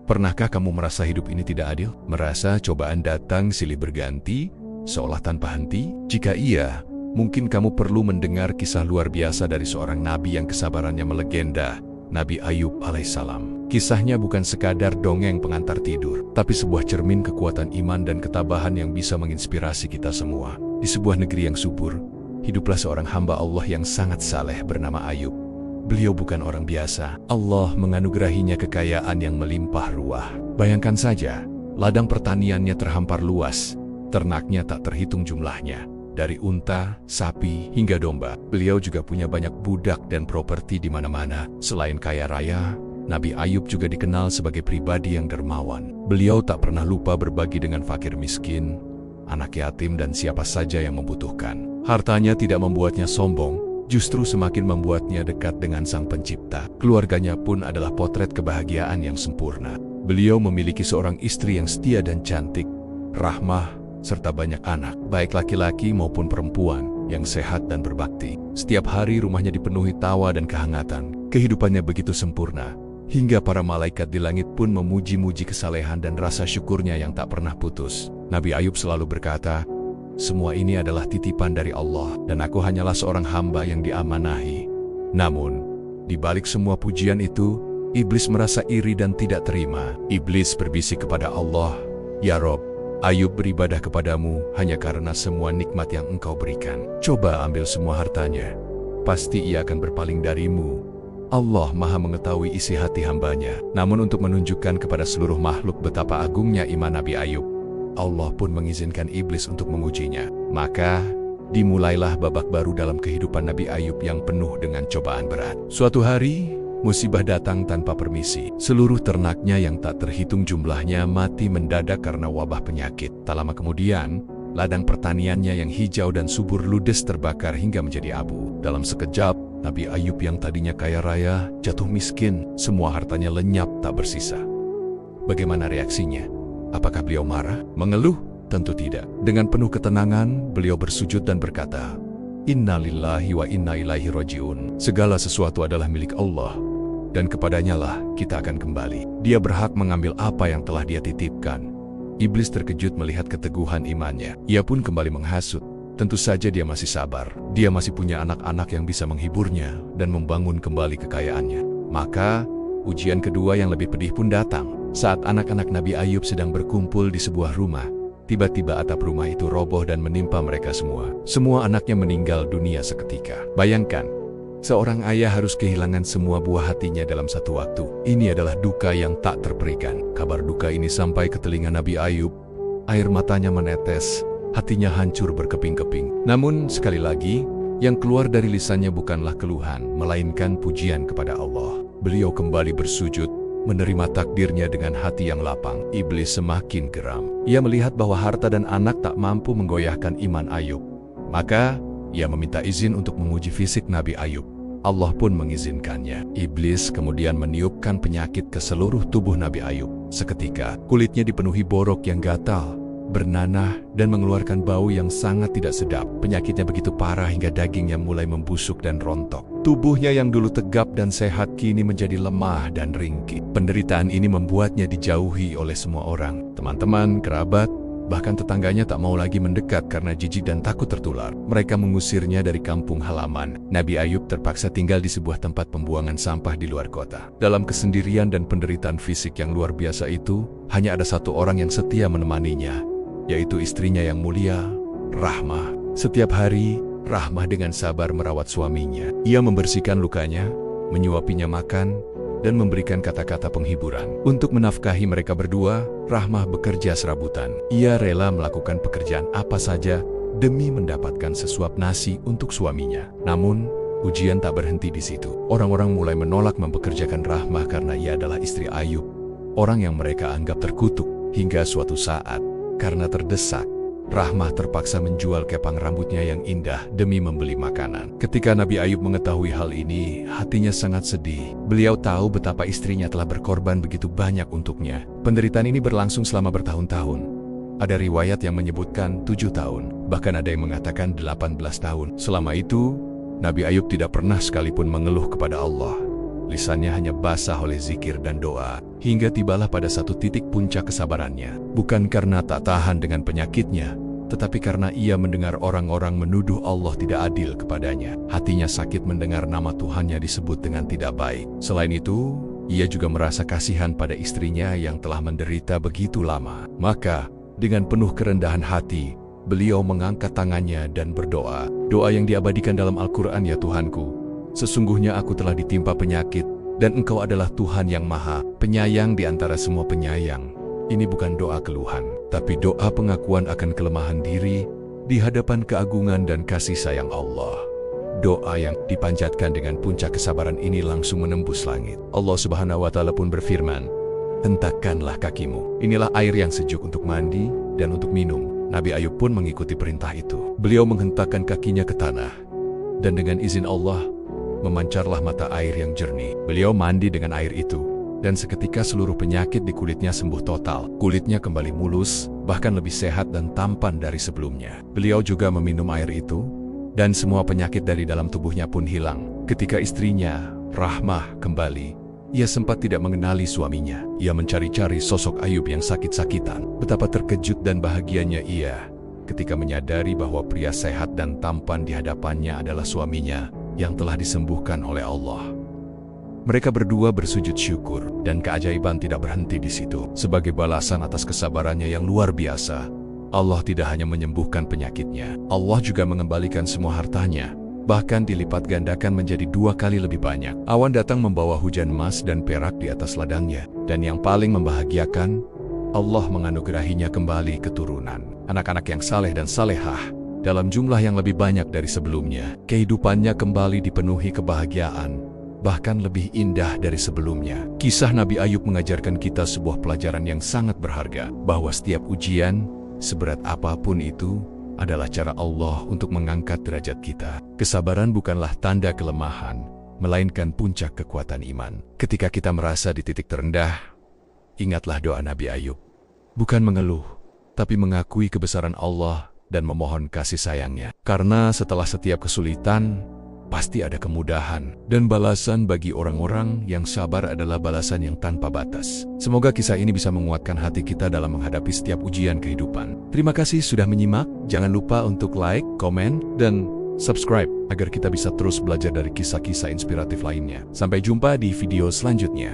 Pernahkah kamu merasa hidup ini tidak adil? Merasa cobaan datang silih berganti, seolah tanpa henti? Jika iya, mungkin kamu perlu mendengar kisah luar biasa dari seorang nabi yang kesabarannya melegenda, Nabi Ayub alaihissalam. Kisahnya bukan sekadar dongeng pengantar tidur, tapi sebuah cermin kekuatan iman dan ketabahan yang bisa menginspirasi kita semua. Di sebuah negeri yang subur, hiduplah seorang hamba Allah yang sangat saleh bernama Ayub. Beliau bukan orang biasa. Allah menganugerahinya kekayaan yang melimpah ruah. Bayangkan saja, ladang pertaniannya terhampar luas, ternaknya tak terhitung jumlahnya. Dari unta, sapi, hingga domba. Beliau juga punya banyak budak dan properti di mana-mana. Selain kaya raya, Nabi Ayub juga dikenal sebagai pribadi yang dermawan. Beliau tak pernah lupa berbagi dengan fakir miskin, anak yatim dan siapa saja yang membutuhkan. Hartanya tidak membuatnya sombong, justru semakin membuatnya dekat dengan Sang Pencipta. Keluarganya pun adalah potret kebahagiaan yang sempurna. Beliau memiliki seorang istri yang setia dan cantik, rahmah, serta banyak anak, baik laki-laki maupun perempuan, yang sehat dan berbakti. Setiap hari rumahnya dipenuhi tawa dan kehangatan. Kehidupannya begitu sempurna, hingga para malaikat di langit pun memuji-muji kesalehan dan rasa syukurnya yang tak pernah putus. Nabi Ayub selalu berkata, "Semua ini adalah titipan dari Allah, dan aku hanyalah seorang hamba yang diamanahi." Namun, di balik semua pujian itu, iblis merasa iri dan tidak terima. Iblis berbisik kepada Allah, "Ya Rob, Ayub beribadah kepadamu hanya karena semua nikmat yang engkau berikan. Coba ambil semua hartanya, pasti ia akan berpaling darimu." Allah Maha mengetahui isi hati hambanya. Namun untuk menunjukkan kepada seluruh makhluk betapa agungnya iman Nabi Ayub, Allah pun mengizinkan iblis untuk mengujinya. Maka, dimulailah babak baru dalam kehidupan Nabi Ayub yang penuh dengan cobaan berat. Suatu hari, musibah datang tanpa permisi. Seluruh ternaknya yang tak terhitung jumlahnya mati mendadak karena wabah penyakit. Tak lama kemudian, ladang pertaniannya yang hijau dan subur ludes terbakar hingga menjadi abu. Dalam sekejap, Nabi Ayub yang tadinya kaya raya, jatuh miskin. Semua hartanya lenyap tak bersisa. Bagaimana reaksinya? Apakah beliau marah? Mengeluh? Tentu tidak. Dengan penuh ketenangan, beliau bersujud dan berkata, "Inna lillahi wa inna ilaihi raji'un." Segala sesuatu adalah milik Allah, dan kepadanya lah kita akan kembali. Dia berhak mengambil apa yang telah dia titipkan. Iblis terkejut melihat keteguhan imannya. Ia pun kembali menghasut. Tentu saja dia masih sabar. Dia masih punya anak-anak yang bisa menghiburnya dan membangun kembali kekayaannya. Maka, ujian kedua yang lebih pedih pun datang. Saat anak-anak Nabi Ayub sedang berkumpul di sebuah rumah, tiba-tiba atap rumah itu roboh dan menimpa mereka semua. Semua anaknya meninggal dunia seketika. Bayangkan, seorang ayah harus kehilangan semua buah hatinya dalam satu waktu. Ini adalah duka yang tak terperikan. Kabar duka ini sampai ke telinga Nabi Ayub. Air matanya menetes, hatinya hancur berkeping-keping. Namun sekali lagi, yang keluar dari lisannya bukanlah keluhan, melainkan pujian kepada Allah. Beliau kembali bersujud, menerima takdirnya dengan hati yang lapang. Iblis semakin geram. Ia melihat bahwa harta dan anak tak mampu menggoyahkan iman Ayub. Maka, ia meminta izin untuk menguji fisik Nabi Ayub. Allah pun mengizinkannya. Iblis kemudian meniupkan penyakit ke seluruh tubuh Nabi Ayub. Seketika, kulitnya dipenuhi borok yang gatal, bernanah, dan mengeluarkan bau yang sangat tidak sedap. Penyakitnya begitu parah hingga dagingnya mulai membusuk dan rontok. Tubuhnya yang dulu tegap dan sehat kini menjadi lemah dan ringkih. Penderitaan ini membuatnya dijauhi oleh semua orang. Teman-teman, kerabat, bahkan tetangganya tak mau lagi mendekat karena jijik dan takut tertular. Mereka mengusirnya dari kampung halaman. Nabi Ayub terpaksa tinggal di sebuah tempat pembuangan sampah di luar kota. Dalam kesendirian dan penderitaan fisik yang luar biasa itu, hanya ada satu orang yang setia menemaninya, yaitu istrinya yang mulia, Rahmah. Setiap hari, Rahmah dengan sabar merawat suaminya. Ia membersihkan lukanya, menyuapinya makan, dan memberikan kata-kata penghiburan. Untuk menafkahi mereka berdua, Rahmah bekerja serabutan. Ia rela melakukan pekerjaan apa saja demi mendapatkan sesuap nasi untuk suaminya. Namun, ujian tak berhenti di situ. Orang-orang mulai menolak mempekerjakan Rahmah karena ia adalah istri Ayub, orang yang mereka anggap terkutuk. Hingga suatu saat, karena terdesak, Rahmah terpaksa menjual kepang rambutnya yang indah demi membeli makanan. Ketika Nabi Ayub mengetahui hal ini, hatinya sangat sedih. Beliau tahu betapa istrinya telah berkorban begitu banyak untuknya. Penderitaan ini berlangsung selama bertahun-tahun. Ada riwayat yang menyebutkan 7 tahun, bahkan ada yang mengatakan 18 tahun. Selama itu, Nabi Ayub tidak pernah sekalipun mengeluh kepada Allah. Lisannya hanya basah oleh zikir dan doa, hingga tibalah pada satu titik puncak kesabarannya. Bukan karena tak tahan dengan penyakitnya, tetapi karena ia mendengar orang-orang menuduh Allah tidak adil kepadanya. Hatinya sakit mendengar nama Tuhannya disebut dengan tidak baik. Selain itu, ia juga merasa kasihan pada istrinya yang telah menderita begitu lama. Maka, dengan penuh kerendahan hati, beliau mengangkat tangannya dan berdoa. Doa yang diabadikan dalam Al-Quran, "Ya Tuhanku, sesungguhnya aku telah ditimpa penyakit, dan Engkau adalah Tuhan yang Maha Penyayang di antara semua penyayang." Ini bukan doa keluhan, tapi doa pengakuan akan kelemahan diri di hadapan keagungan dan kasih sayang Allah. Doa yang dipanjatkan dengan puncak kesabaran ini langsung menembus langit. Allah Subhanahu wa Ta'ala pun berfirman, "Hentakkanlah kakimu." Inilah air yang sejuk untuk mandi dan untuk minum. Nabi Ayub pun mengikuti perintah itu. Beliau menghentakkan kakinya ke tanah, dan dengan izin Allah, memancarlah mata air yang jernih. Beliau mandi dengan air itu, dan seketika seluruh penyakit di kulitnya sembuh total. Kulitnya kembali mulus, bahkan lebih sehat dan tampan dari sebelumnya. Beliau juga meminum air itu, dan semua penyakit dari dalam tubuhnya pun hilang. Ketika istrinya, Rahmah, kembali, ia sempat tidak mengenali suaminya. Ia mencari-cari sosok Ayub yang sakit-sakitan. Betapa terkejut dan bahagianya ia ketika menyadari bahwa pria sehat dan tampan di hadapannya adalah suaminya yang telah disembuhkan oleh Allah. Mereka berdua bersujud syukur, dan keajaiban tidak berhenti di situ. Sebagai balasan atas kesabarannya yang luar biasa, Allah tidak hanya menyembuhkan penyakitnya, Allah juga mengembalikan semua hartanya, bahkan dilipat gandakan menjadi 2 kali lebih banyak. Awan datang membawa hujan emas dan perak di atas ladangnya, dan yang paling membahagiakan, Allah menganugerahinya kembali keturunan, anak-anak yang saleh dan salehah, dalam jumlah yang lebih banyak dari sebelumnya. Kehidupannya kembali dipenuhi kebahagiaan, bahkan lebih indah dari sebelumnya. Kisah Nabi Ayub mengajarkan kita sebuah pelajaran yang sangat berharga, bahwa setiap ujian, seberat apapun itu, adalah cara Allah untuk mengangkat derajat kita. Kesabaran bukanlah tanda kelemahan, melainkan puncak kekuatan iman. Ketika kita merasa di titik terendah, ingatlah doa Nabi Ayub. Bukan mengeluh, tapi mengakui kebesaran Allah dan memohon kasih sayangnya. Karena setelah setiap kesulitan, pasti ada kemudahan, dan balasan bagi orang-orang yang sabar adalah balasan yang tanpa batas. Semoga kisah ini bisa menguatkan hati kita dalam menghadapi setiap ujian kehidupan. Terima kasih sudah menyimak. Jangan lupa untuk like, komen, dan subscribe agar kita bisa terus belajar dari kisah-kisah inspiratif lainnya. Sampai jumpa di video selanjutnya.